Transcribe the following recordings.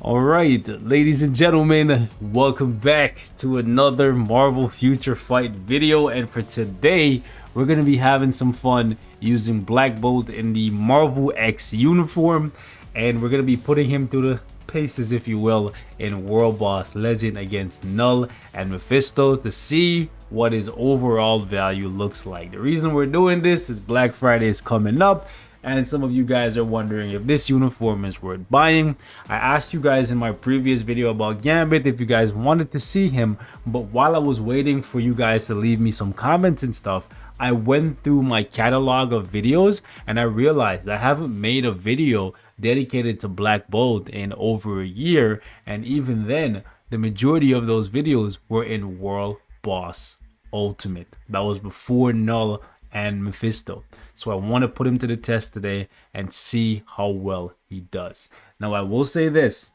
Alright, ladies and gentlemen, welcome back to another Marvel Future Fight video, and for today we're going to be having some fun using Black Bolt in the Marvel X uniform, and we're going to be putting him through the paces, if you will, in World Boss Legend against Null and Mephisto to see what his overall value looks like. The reason we're doing this is Black Friday is coming up, and some of you guys are wondering if this uniform is worth buying. I asked you guys in my previous video about Gambit if you guys wanted to see him, but while I was waiting for you guys to leave me some comments and stuff, I went through my catalog of videos and I realized I haven't made a video dedicated to Black Bolt in over a year, and even then the majority of those videos were in World Boss Ultimate. That was before Null and Mephisto. So I want to put him to the test today and see how well he does. Now I will say this,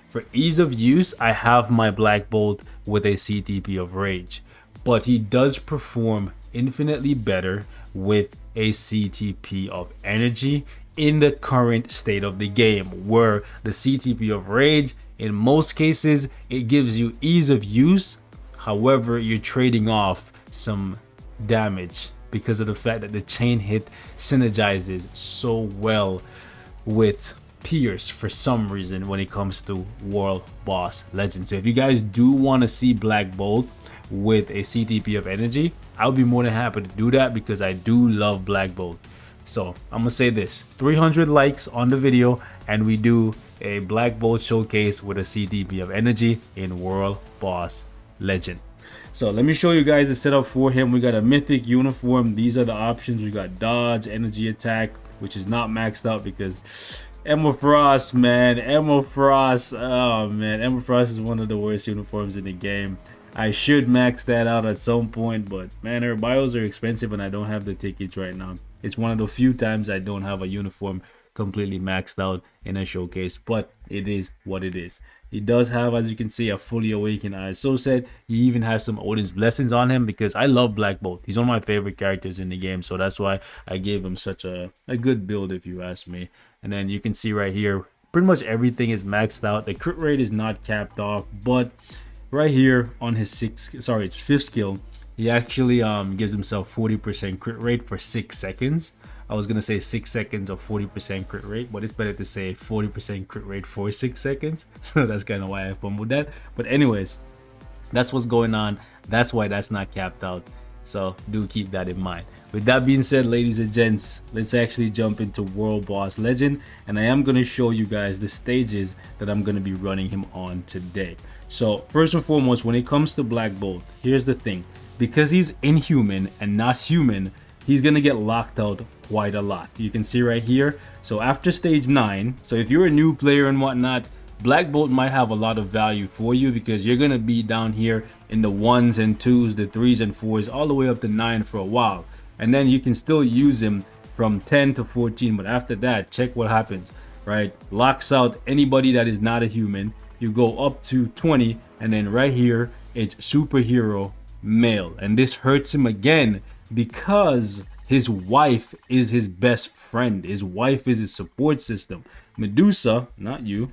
for ease of use I have my Black Bolt with a CTP of Rage, but he does perform infinitely better with a CTP of Energy in the current state of the game, where the CTP of Rage in most cases it gives you ease of use, however you're trading off some damage because of the fact that the chain hit synergizes so well with Pierce for some reason when it comes to World Boss Legend. So if you guys do want to see Black Bolt with a CTP of Energy, I'll be more than happy to do that because I do love Black Bolt. So I'm gonna say this, 300 likes on the video and we do a Black Bolt showcase with a CTP of Energy in World Boss Legend. So let me show you guys the setup for him. We got a mythic uniform. These are the options. We got dodge, energy attack, which is not maxed out because Emma Frost, man. Emma Frost. Oh man, Emma Frost is one of the worst uniforms in the game. I should max that out at some point, but man, her bios are expensive and I don't have the tickets right now. It's one of the few times I don't have a uniform completely maxed out in a showcase, but it is what it is. He does have, as you can see, a fully awakened ISO set. He even has some Odin's Blessings on him because I love Black Bolt. He's one of my favorite characters in the game, so that's why I gave him such a good build, if you ask me. And then you can see right here, pretty much everything is maxed out. The crit rate is not capped off, but right here on his fifth skill, he actually gives himself 40% crit rate for 6 seconds. I was gonna say 6 seconds of 40% crit rate, but it's better to say 40% crit rate for 6 seconds. So that's kind of why I fumbled that. But anyways, that's what's going on. That's why that's not capped out. So do keep that in mind. With that being said, ladies and gents, let's actually jump into World Boss Legend, and I am gonna show you guys the stages that I'm gonna be running him on today. So first and foremost, when it comes to Black Bolt, here's the thing. Because he's inhuman and not human, he's gonna get locked out quite a lot. You can see right here. So after stage 9, so if you're a new player and whatnot, Black Bolt might have a lot of value for you because you're gonna be down here in the 1s and 2s, the 3s and 4s, all the way up to 9 for a while. And then you can still use him from 10 to 14, but after that, check what happens, right? Locks out anybody that is not a human. You go up to 20, and then right here, it's superhero male. And this hurts him again because his wife is his best friend. His wife is his support system. Medusa, not you,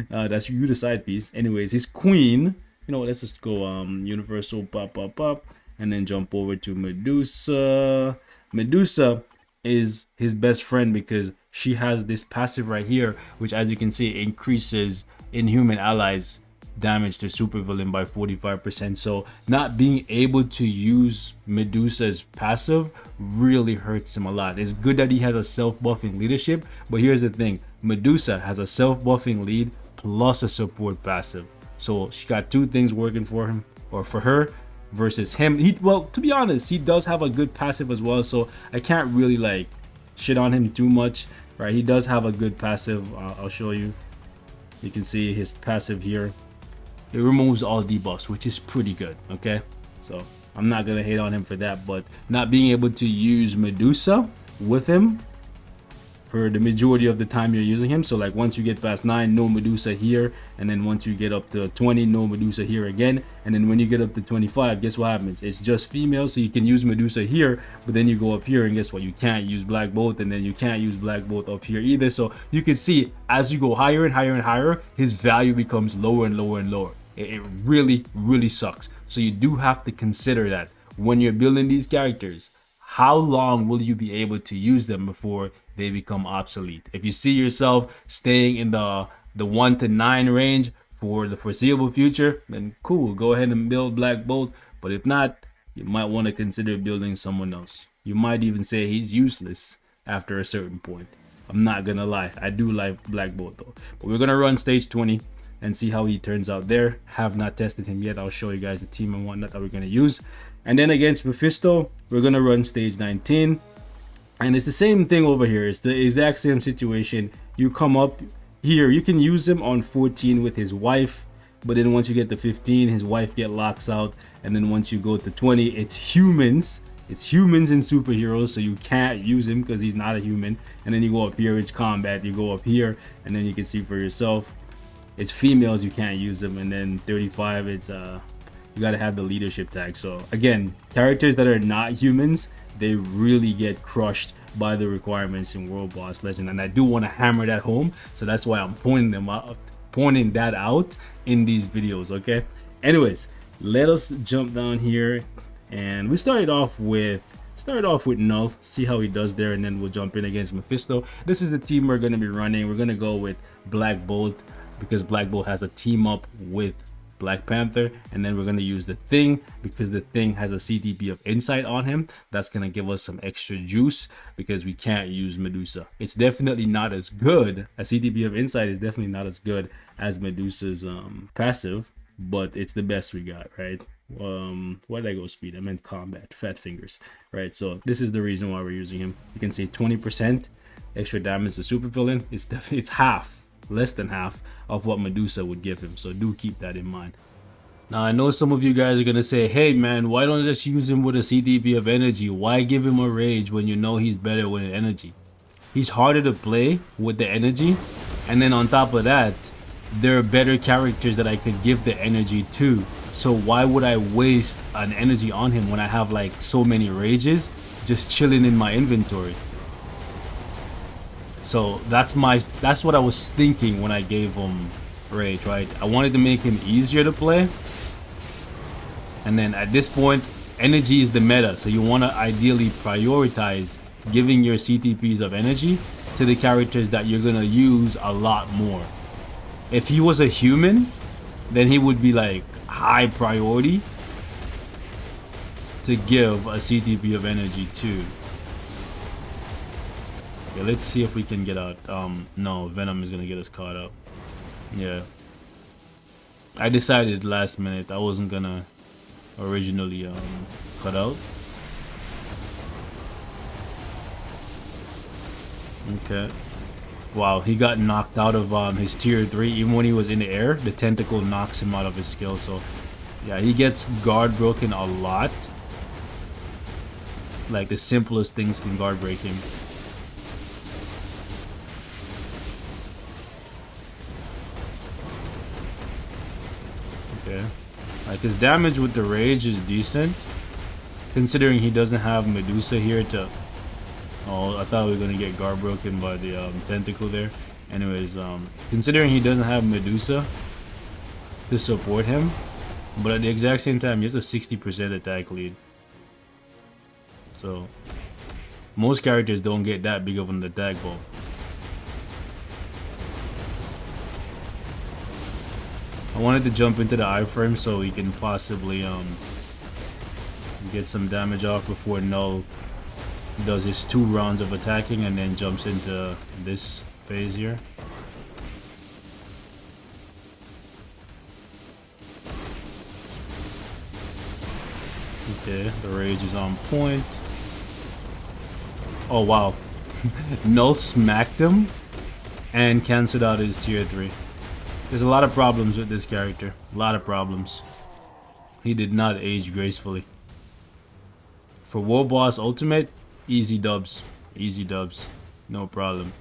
that's you, the side piece. Anyways, his queen, you know, let's just go universal pop, and then jump over to Medusa. Medusa is his best friend because she has this passive right here, which, as you can see, increases inhuman allies damage to supervillain by 45%. So not being able to use Medusa's passive really hurts him a lot. It's good that he has a self-buffing leadership, but here's the thing, Medusa has a self-buffing lead plus a support passive. So she got two things working for him, or for her, versus him. Well, to be honest, he does have a good passive as well, so I can't really like shit on him too much, right? He does have a good passive. I'll show you. You can see his passive here. It removes all debuffs, which is pretty good, okay? So I'm not gonna hate on him for that, but not being able to use Medusa with him for the majority of the time you're using him. So like once you get past 9, no Medusa here, and then once you get up to 20, no Medusa here again, and then when you get up to 25, guess what happens? It's just females, so you can use Medusa here, but then you go up here and guess what? You can't use Black Bolt, and then you can't use Black Bolt up here either. So you can see as you go higher and higher and higher, his value becomes lower and lower and lower. It really sucks. So you do have to consider that when you're building these characters. How long will you be able to use them before they become obsolete? If you see yourself staying in the 1 to 9 range for the foreseeable future, then cool, go ahead and build Black Bolt. But if not, you might want to consider building someone else. You might even say he's useless after a certain point. I'm not gonna lie, I do like Black Bolt though. But we're gonna run stage 20 and see how he turns out there. Have not tested him yet. I'll show you guys the team and whatnot that we're gonna use. And then against Mephisto, we're gonna run stage 19, and it's the same thing over here. It's the exact same situation. You come up here, you can use him on 14 with his wife, but then once you get to 15, his wife locks out, and then once you go to 20, it's humans. It's humans and superheroes, so you can't use him because he's not a human. And then you go up here, it's combat. You go up here, and then you can see for yourself, it's females, you can't use them. And then 35, it's you gotta have the leadership tag. So again, characters that are not humans, they really get crushed by the requirements in World Boss Legend, and I do want to hammer that home. So that's why I'm pointing that out in these videos. Okay, anyways, let us jump down here, and we started off with Null, see how he does there, and then we'll jump in against Mephisto. This is the team we're going to be running. We're going to go with Black Bolt because Black Bolt has a team up with Black Panther, and then we're going to use the Thing because the Thing has a CTP of Insight on him. That's going to give us some extra juice because we can't use Medusa. It's definitely not as good. A CTP of Insight is definitely not as good as Medusa's passive, but it's the best we got, right? Why did I go speed? I meant combat, fat fingers, right? So this is the reason why we're using him. You can see 20% extra damage to super villain. It's half, less than half of what Medusa would give him, so do keep that in mind. Now I know some of you guys are gonna say, hey man, why don't you just use him with a CTP of energy? Why give him a rage when you know he's better with an energy? He's harder to play with the energy, and then on top of that, there are better characters that I could give the energy to. So why would I waste an energy on him when I have like so many rages just chilling in my inventory? So that's what I was thinking when I gave him rage, right? I wanted to make him easier to play, and then at this point, energy is the meta, so you want to ideally prioritize giving your CTPs of energy to the characters that you're gonna use a lot more. If he was a human, then he would be like high priority to give a CTP of energy to. Okay, let's see if we can get out. No, Venom is gonna get us caught up. Yeah, I decided last minute I wasn't gonna originally cut out. Okay. Wow, he got knocked out of his tier 3 even when he was in the air. The tentacle knocks him out of his skill. So yeah, he gets guard broken a lot. Like the simplest things can guard break him. Okay, like his damage with the rage is decent, considering he doesn't have Medusa here to. Oh, I thought we were gonna get guard broken by the tentacle there. Anyways, considering he doesn't have Medusa to support him, but at the exact same time, he has a 60% attack lead. So most characters don't get that big of an attack ball. I wanted to jump into the iframe so we can possibly get some damage off before Null does his 2 rounds of attacking and then jumps into this phase here. Okay, the rage is on point. Oh wow. Null smacked him and cancelled out his tier 3. There's a lot of problems with this character. A lot of problems. He did not age gracefully. For War Boss Ultimate, easy dubs. Easy dubs. no problem.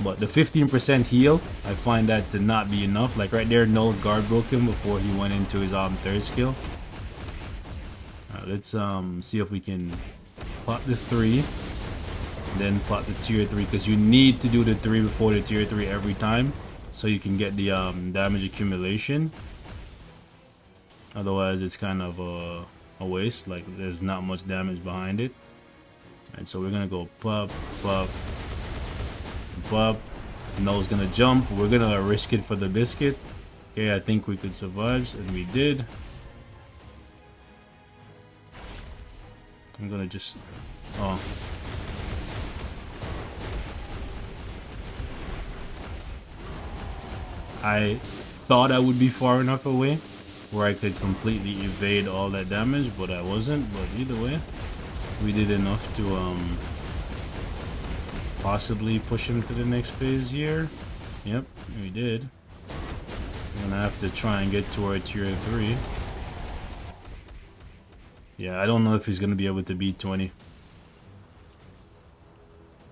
But the 15% heal, I find that to not be enough. Like right there, Null guard broke him before he went into his third skill. Alright, let's see if we can pop the 3, then pop the tier 3, because you need to do the 3 before the tier 3 every time, so you can get the damage accumulation. Otherwise, it's kind of a waste. Like there's not much damage behind it. And so we're gonna go pop, pop, pop. Null's gonna jump. We're gonna risk it for the biscuit. Okay, I think we could survive, and we did. I'm gonna just I thought I would be far enough away where I could completely evade all that damage, but I wasn't. But either way, we did enough to possibly push him to the next phase here. Yep, we did. We're gonna have to try and get to our tier 3. Yeah, I don't know if he's gonna be able to beat 20.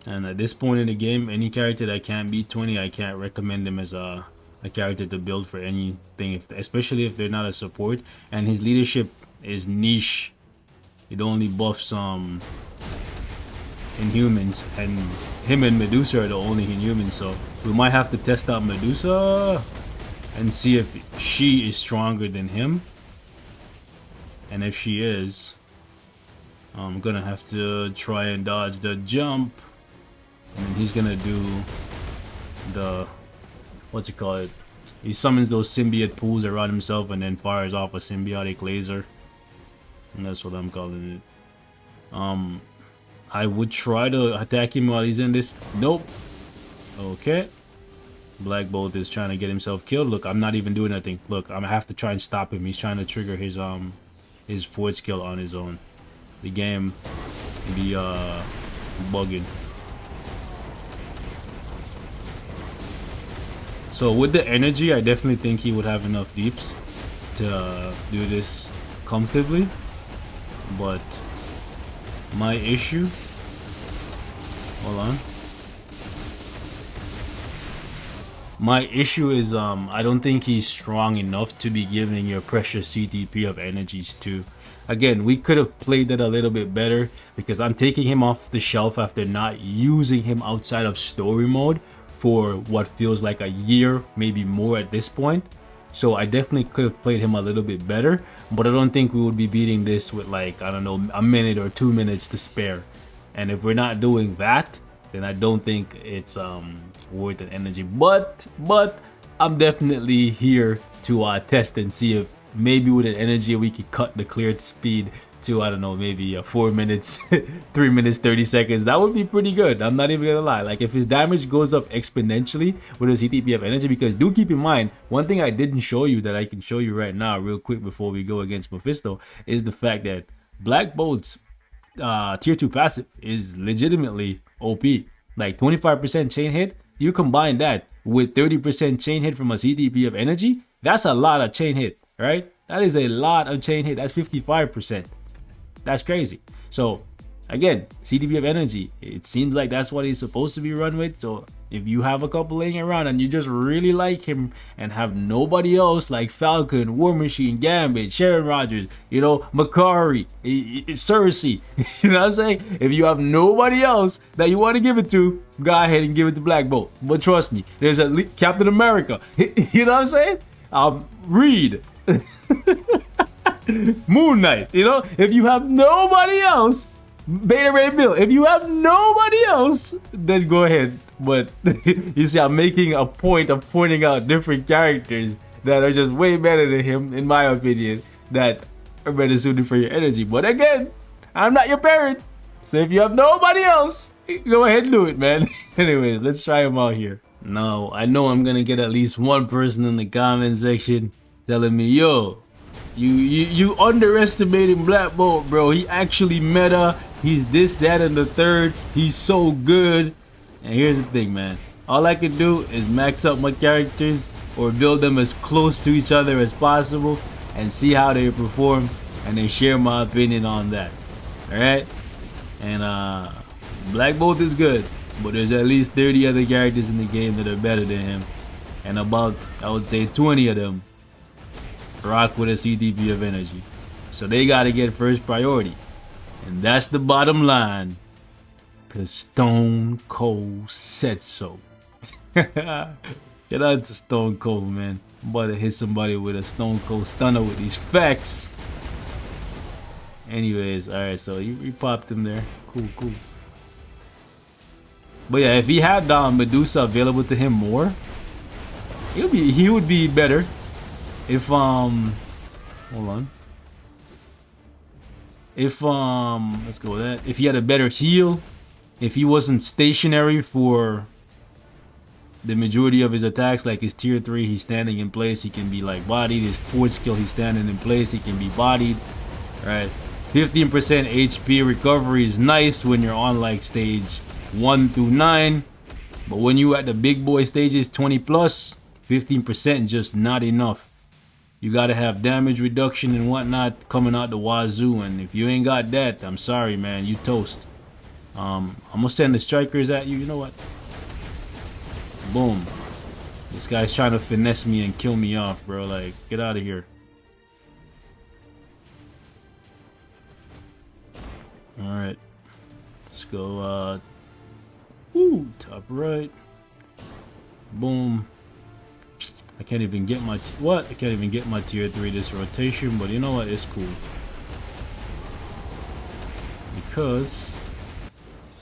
And at this point in the game, any character that can't beat 20, I can't recommend him as a character to build for anything, especially if they're not a support. And his leadership is niche. It only buffs Inhumans, and him and Medusa are the only Inhumans. So we might have to test out Medusa and see if she is stronger than him. And if she is, I'm gonna have to try and dodge the jump. And then he's gonna do the, what's it called? He summons those symbiote pools around himself and then fires off a symbiotic laser. And that's what I'm calling it. I would try to attack him while he's in this. Nope. Okay. Black Bolt is trying to get himself killed. Look, I'm not even doing nothing. Look, I'm gonna have to try and stop him. He's trying to trigger his fourth skill on his own. The game be bugging. So with the energy, I definitely think he would have enough deeps to do this comfortably. But my issue, hold on. My issue is I don't think he's strong enough to be giving your precious CTP of energies to. Again, we could have played that a little bit better because I'm taking him off the shelf after not using him outside of story mode for what feels like a year, maybe more at this point. So I definitely could have played him a little bit better, but I don't think we would be beating this with, like, I don't know, a minute or 2 minutes to spare. And if we're not doing that, then I don't think it's worth an energy. But I'm definitely here to test and see if maybe with an energy we could cut the clear speed to, I don't know, maybe 4 minutes, 3 minutes, 30 seconds. That would be pretty good. I'm not even gonna lie. Like, if his damage goes up exponentially with his CTP of energy, because do keep in mind, one thing I didn't show you that I can show you right now real quick before we go against Mephisto is the fact that Black Bolt's tier 2 passive is legitimately OP. Like 25% chain hit, you combine that with 30% chain hit from a CTP of energy, that's a lot of chain hit, right? That is a lot of chain hit. That's 55%. That's crazy. So again, CTP of energy, it seems like that's what he's supposed to be run with. So if you have a couple laying around and you just really like him and have nobody else like Falcon, War Machine, Gambit, Sharon Rogers, you know, Makari, Cersei, you know what I'm saying? If you have nobody else that you want to give it to, go ahead and give it to Black Bolt. But trust me, there's a Captain America, you know what I'm saying? Reed. Moon Knight, you know, if you have nobody else, Beta Ray Bill, if you have nobody else, then go ahead. But you see, I'm making a point of pointing out different characters that are just way better than him, in my opinion, that are better suited for your energy. But again, I'm not your parent, so if you have nobody else, go ahead and do it, man. Anyways, let's try him out here. Now, I know I'm gonna get at least one person in the comment section telling me, yo, you underestimating Black Bolt, bro. He actually meta. He's this, that, and the third. He's so good. And here's the thing, man. All I can do is max up my characters or build them as close to each other as possible and see how they perform and then share my opinion on that. Alright? And Black Bolt is good. but there's at least 30 other characters in the game that are better than him, and about, I would say, 20 of them rock with a CTP of energy. So they gotta get first priority, and that's the bottom line, cause Stone Cold said so. Get out to Stone Cold, man. I'm about to hit somebody with a Stone Cold stunner with these facts. Anyways, alright, so you popped him there. Cool. But yeah, if he had Medusa available to him more, he would be better. If hold on. If let's go with that. If he had a better heal, if he wasn't stationary for the majority of his attacks, like his tier 3, he's standing in place, he can be like bodied. His fourth skill, he's standing in place, he can be bodied. Right, 15% HP recovery is nice when you're on like stage 1 through 9, but when you at the big boy stages 20 plus, 15% just not enough. You gotta have damage reduction and whatnot coming out the wazoo, and if you ain't got that, I'm sorry, man, you toast. I'm gonna send the strikers at you. You know what? Boom. This guy's trying to finesse me and kill me off, bro. Like, get out of here. Alright. Let's go, top right. Boom. I can't even get my... I can't even get my tier 3 this rotation, but you know what? It's cool. Because...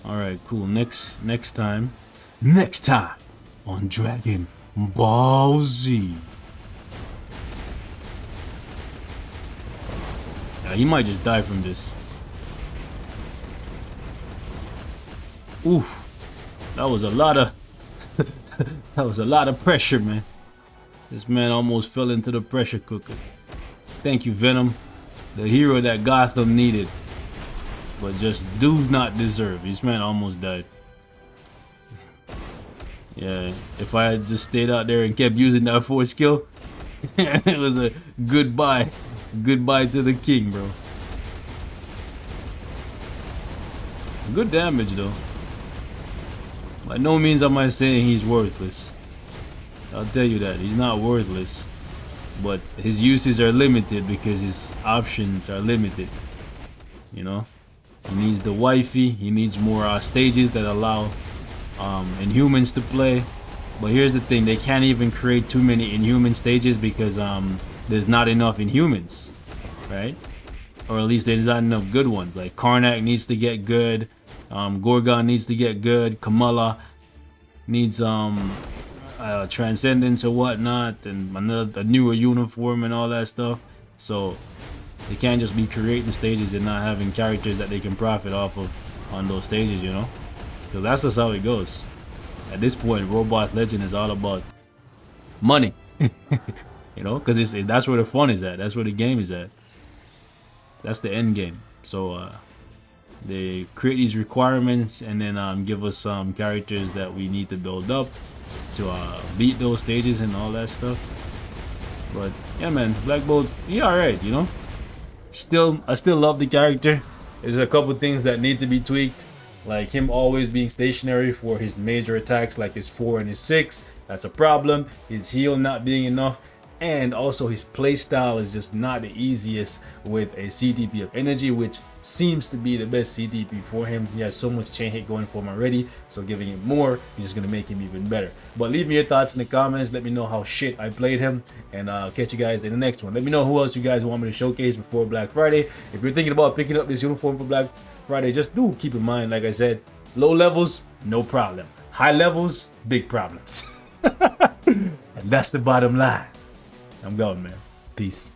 Alright, cool. Next time. Next time! On Dragon Ball Z. Now, he might just die from this. Oof. That was a lot of... that was a lot of pressure, man. This man almost fell into the pressure cooker. Thank you, Venom. The hero that Gotham needed, but just do not deserve. This man almost died. Yeah, if I had just stayed out there and kept using that 4 skill, it was a goodbye. Goodbye to the king, bro. Good damage, though. By no means am I saying he's worthless. I'll tell you that. He's not worthless. But his uses are limited because his options are limited. You know? He needs the wifey. He needs more stages that allow Inhumans to play. But here's the thing. They can't even create too many Inhuman stages because there's not enough Inhumans. Right? Or at least there's not enough good ones. Like Karnak needs to get good. Gorgon needs to get good. Kamala needs Transcendence or whatnot, and a newer uniform and all that stuff. So they can't just be creating stages and not having characters that they can profit off of on those stages, you know, because that's just how it goes. At this point, Robot Legend is all about money. You know, because that's where the fun is at. That's where the game is at. That's the end game. So they create these requirements and then give us some characters that we need to build up to beat those stages and all that stuff. But yeah, man, Black Bolt, he alright, you know. I still love the character. There's a couple things that need to be tweaked, like him always being stationary for his major attacks, like his 4 and his 6. That's a problem. His heal not being enough, and also his playstyle is just not the easiest with a CTP of energy, which seems to be the best CTP for him. He has so much chain hit going for him already, so giving him more is just gonna make him even better. But leave me your thoughts in the comments. Let me know how shit I played him, and I'll catch you guys in the next one. Let me know who else you guys want me to showcase before Black Friday. If you're thinking about picking up this uniform for Black Friday, just do keep in mind, like I said, low levels, no problem. High levels, big problems. And that's the bottom line. I'm going, man. Peace.